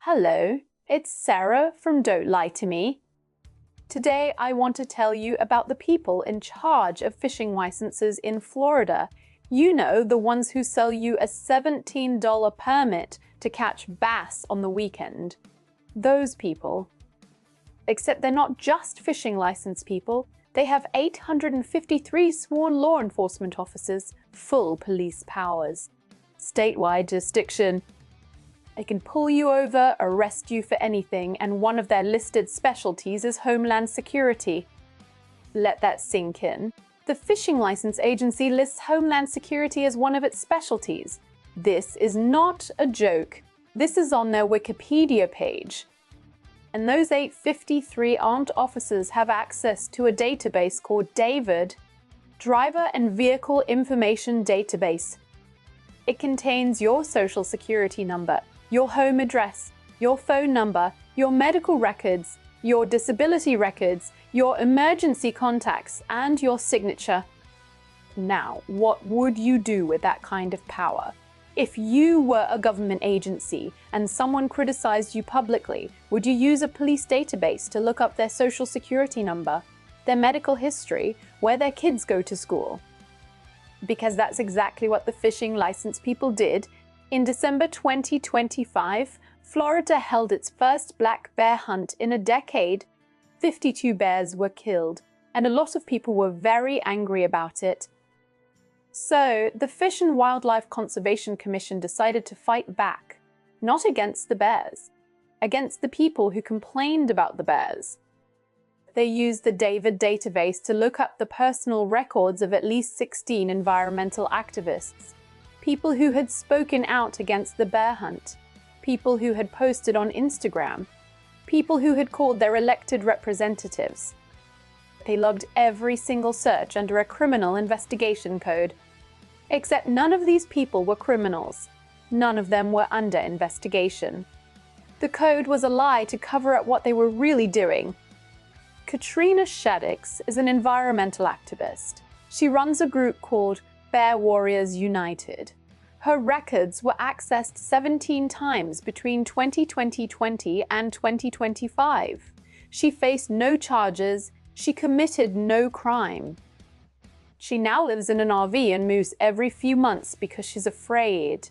Hello, it's Sarah from Don't Lie to Me. Today I want to tell you about the people in charge of fishing licenses in Florida. You know, the ones who sell you a $17 permit to catch bass on the weekend. Those people. Except they're not just fishing license people. They have 853 sworn law enforcement officers, full police powers. Statewide jurisdiction. They can pull you over, arrest you for anything, and one of their listed specialties is Homeland Security. Let that sink in. The Fishing License Agency lists Homeland Security as one of its specialties. This is not a joke. This is on their Wikipedia page. And those 853 armed officers have access to a database called DAVID, Driver and Vehicle Information Database. It contains your social security number, your home address, your phone number, your medical records, your disability records, your emergency contacts, and your signature. Now, what would you do with that kind of power? If you were a government agency and someone criticized you publicly, would you use a police database to look up their social security number, their medical history, where their kids go to school? Because that's exactly what the fishing license people did. In December 2025, Florida held its first black bear hunt in a decade. 52 bears were killed, and a lot of people were very angry about it. So, the Fish and Wildlife Conservation Commission decided to fight back, not against the bears, against the people who complained about the bears. They used the DAVID database to look up the personal records of at least 16 environmental activists, people who had spoken out against the bear hunt, people who had posted on Instagram, people who had called their elected representatives. They logged every single search under a criminal investigation code. Except none of these people were criminals. None of them were under investigation. The code was a lie to cover up what they were really doing. Katrina Shaddix is an environmental activist. She runs a group called Bear Warriors United. Her records were accessed 17 times between 2020 and 2025. She faced no charges. She committed no crime. She now lives in an RV and moves every few months because she's afraid.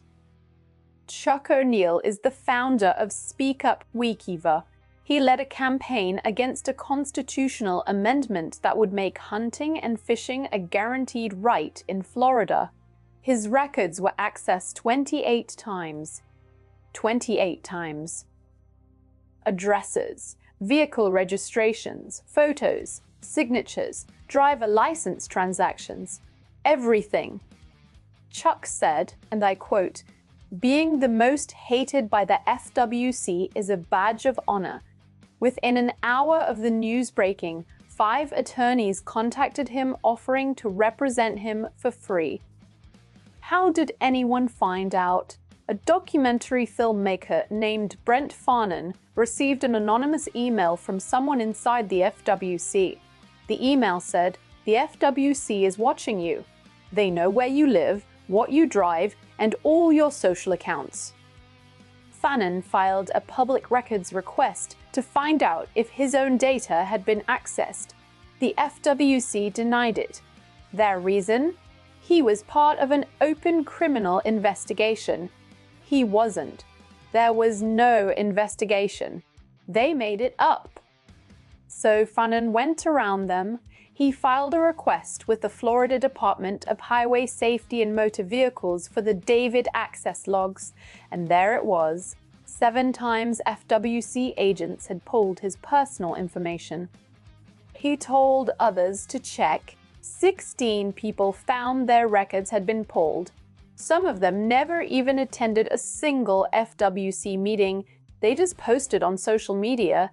Chuck O'Neill is the founder of Speak Up Weekever. He led a campaign against a constitutional amendment that would make hunting and fishing a guaranteed right in Florida. His records were accessed 28 times. 28 times. Addresses, vehicle registrations, photos, signatures, driver license transactions, everything. Chuck said, and I quote, "Being the most hated by the FWC is a badge of honor." Within an hour of the news breaking, 5 attorneys contacted him offering to represent him for free. How did anyone find out? A documentary filmmaker named Brent Farnan received an anonymous email from someone inside the FWC. The email said, "The FWC is watching you. They know where you live, what you drive, and all your social accounts." Farnan filed a public records request to find out if his own data had been accessed. The FWC denied it. Their reason? He was part of an open criminal investigation. He wasn't. There was no investigation. They made it up. So Farnan went around them. He filed a request with the Florida Department of Highway Safety and Motor Vehicles for the DAVID access logs, and there it was. 7 times FWC agents had pulled his personal information. He told others to check. 16 people found their records had been pulled. Some of them never even attended a single FWC meeting. They just posted on social media.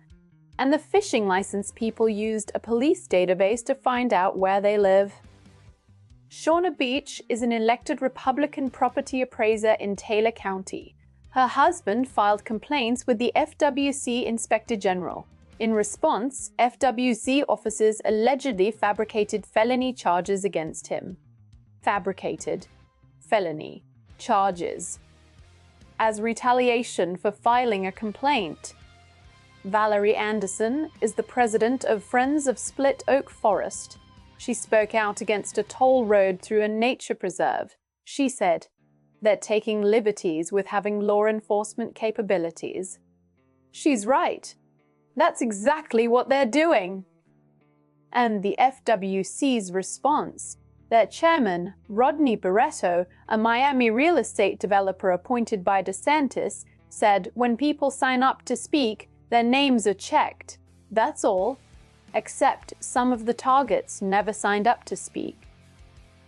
And the fishing license people used a police database to find out where they live. Shauna Beach is an elected Republican property appraiser in Taylor County. Her husband filed complaints with the FWC Inspector General. In response, FWC officers allegedly fabricated felony charges against him. Fabricated. Felony. Charges. as retaliation for filing a complaint. Valerie Anderson is the president of Friends of Split Oak Forest. She spoke out against a toll road through a nature preserve. She said, "They're taking liberties with having law enforcement capabilities." She's right. That's exactly what they're doing. And the FWC's response: their chairman, Rodney Barreto, a Miami real estate developer appointed by DeSantis, said when people sign up to speak, their names are checked. That's all. Except some of the targets never signed up to speak.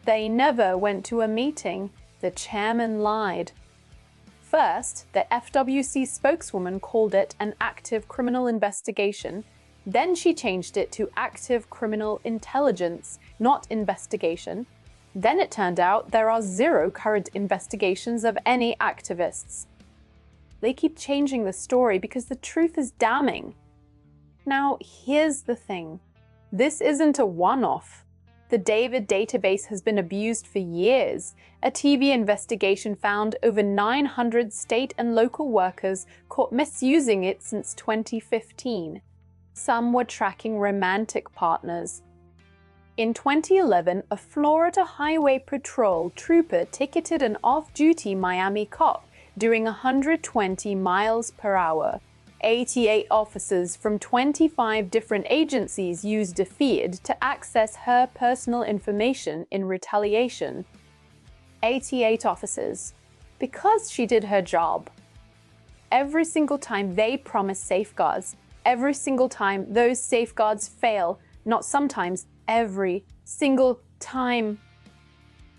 They never went to a meeting. The chairman lied. First, the FWC spokeswoman called it an active criminal investigation. Then she changed it to active criminal intelligence, not investigation. Then it turned out there are 0 current investigations of any activists. They keep changing the story because the truth is damning. Now, here's the thing. This isn't a one-off. The David database has been abused for years. A TV investigation found over 900 state and local workers caught misusing it since 2015. Some were tracking romantic partners. In 2011, a Florida Highway Patrol trooper ticketed an off-duty Miami cop doing 120 miles per hour. 88 officers from 25 different agencies used a feed to access her personal information in retaliation. 88 officers. Because she did her job. Every single time they promise safeguards. Every single time those safeguards fail. Not sometimes, every single time.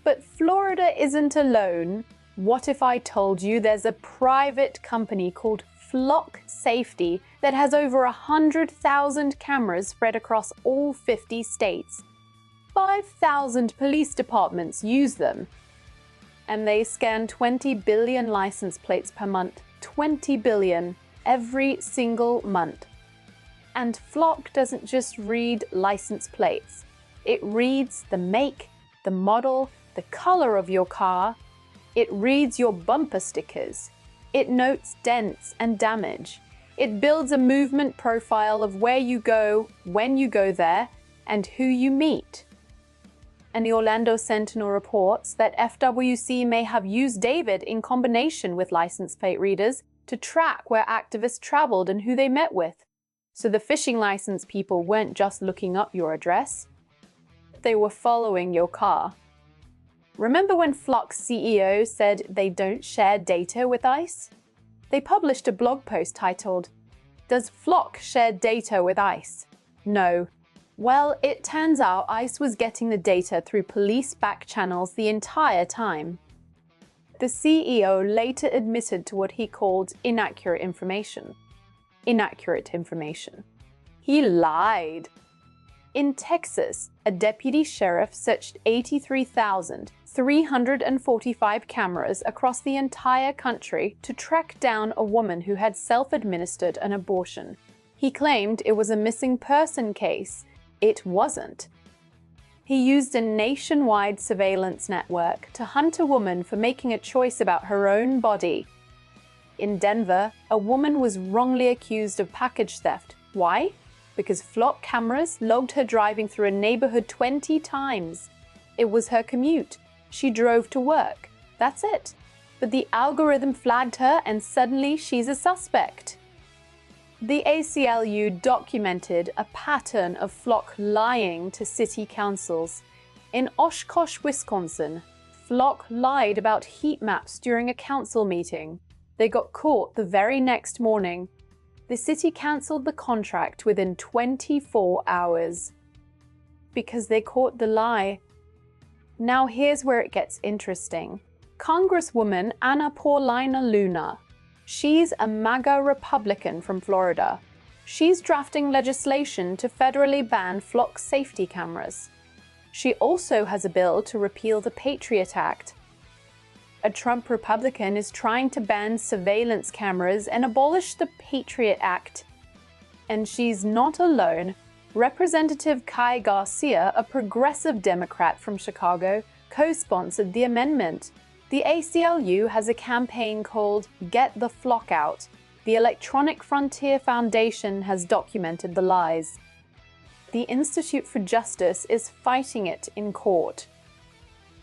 But Florida isn't alone. What if I told you there's a private company called Flock Safety that has over 100,000 cameras spread across all 50 states. 5,000 police departments use them. And they scan 20 billion license plates per month. 20 billion every single month. And Flock doesn't just read license plates. It reads the make, the model, the color of your car. It reads your bumper stickers. It notes dents and damage. It builds a movement profile of where you go, when you go there, and who you meet. And the Orlando Sentinel reports that FWC may have used David in combination with license plate readers to track where activists traveled and who they met with. So the fishing license people weren't just looking up your address. They were following your car. Remember when Flock's CEO said they don't share data with ICE? They published a blog post titled, "Does Flock share data with ICE?" No. Well, it turns out ICE was getting the data through police back channels the entire time. The CEO later admitted to what he called inaccurate information. Inaccurate information. He lied. In Texas, a deputy sheriff searched 83,345 cameras across the entire country to track down a woman who had self-administered an abortion. He claimed it was a missing person case. It wasn't. He used a nationwide surveillance network to hunt a woman for making a choice about her own body. In Denver, a woman was wrongly accused of package theft. Why? Because Flock cameras logged her driving through a neighborhood 20 times. It was her commute. She drove to work. That's it. But the algorithm flagged her and suddenly she's a suspect. The ACLU documented a pattern of Flock lying to city councils. In Oshkosh, Wisconsin, Flock lied about heat maps during a council meeting. They got caught the very next morning. The city cancelled the contract within 24 hours because they caught the lie. Now here's where it gets interesting. Congresswoman Paulina Luna. She's a MAGA Republican from Florida. She's drafting legislation to federally ban Flock safety cameras. She also has a bill to repeal the Patriot Act. A Trump Republican is trying to ban surveillance cameras and abolish the Patriot Act. And she's not alone. Representative Chuy García, a progressive Democrat from Chicago, co-sponsored the amendment. The ACLU has a campaign called Get the Flock Out. The Electronic Frontier Foundation has documented the lies. The Institute for Justice is fighting it in court.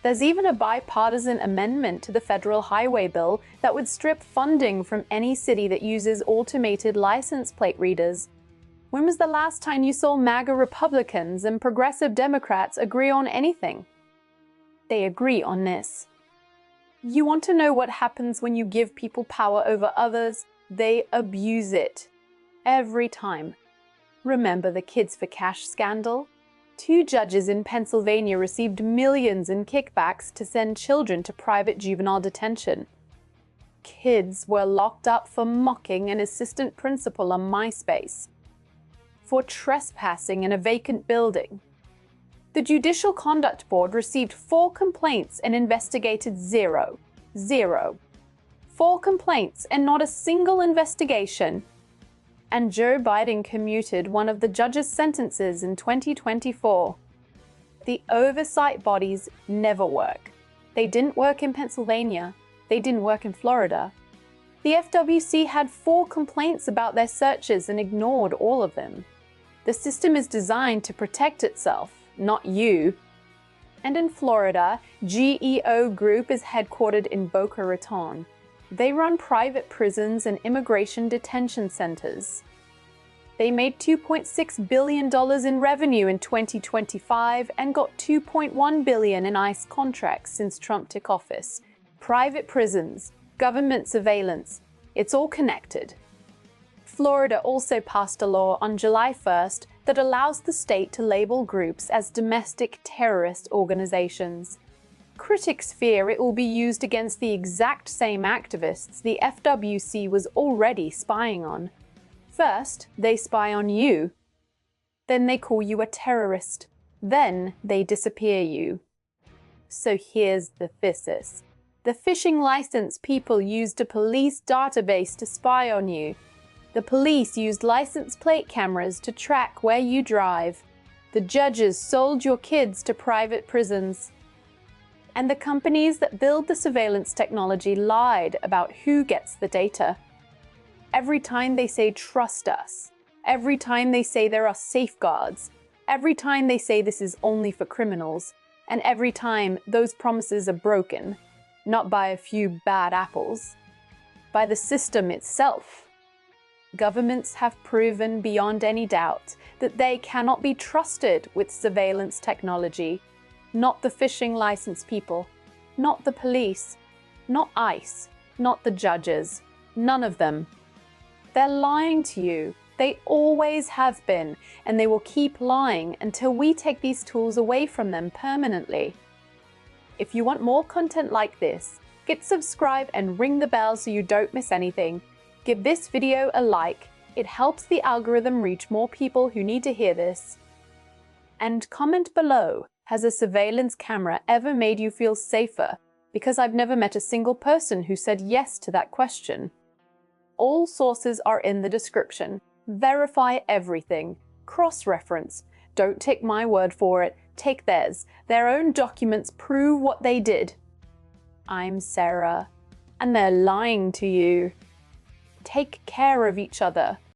There's even a bipartisan amendment to the federal highway bill that would strip funding from any city that uses automated license plate readers. When was the last time you saw MAGA Republicans and progressive Democrats agree on anything? They agree on this. You want to know what happens when you give people power over others? They abuse it. Every time. Remember the Kids for Cash scandal? 2 judges in Pennsylvania received millions in kickbacks to send children to private juvenile detention. Kids were locked up for mocking an assistant principal on MySpace, for trespassing in a vacant building. The Judicial Conduct Board received 4 complaints and investigated 0. 4 complaints and not a single investigation. And Joe Biden commuted one of the judge's sentences in 2024. The oversight bodies never work. They didn't work in Pennsylvania. They didn't work in Florida. The FWC had 4 complaints about their searches and ignored all of them. The system is designed to protect itself, not you. And in Florida, GEO Group is headquartered in Boca Raton. They run private prisons and immigration detention centers. They made $2.6 billion in revenue in 2025 and got $2.1 billion in ICE contracts since Trump took office. Private prisons, government surveillance, it's all connected. Florida also passed a law on July 1st that allows the state to label groups as domestic terrorist organizations. Critics fear it will be used against the exact same activists the FWC was already spying on. First, they spy on you. Then they call you a terrorist. Then they disappear you. So here's the thesis. The phishing license people used a police database to spy on you. The police used license plate cameras to track where you drive. The judges sold your kids to private prisons. And the companies that build the surveillance technology lied about who gets the data. Every time they say, trust us. Every time they say there are safeguards. Every time they say this is only for criminals. And every time those promises are broken. Not by a few bad apples. By the system itself. Governments have proven beyond any doubt that they cannot be trusted with surveillance technology. Not the phishing license people, not the police, not ICE, not the judges, none of them. They're lying to you. They always have been, and they will keep lying until we take these tools away from them permanently. If you want more content like this, hit subscribe and ring the bell so you don't miss anything. Give this video a like. It helps the algorithm reach more people who need to hear this. And comment below. Has a surveillance camera ever made you feel safer? Because I've never met a single person who said yes to that question. All sources are in the description. Verify everything. Cross-reference. Don't take my word for it. Take theirs. Their own documents prove what they did. I'm Sarah, and they're lying to you. Take care of each other.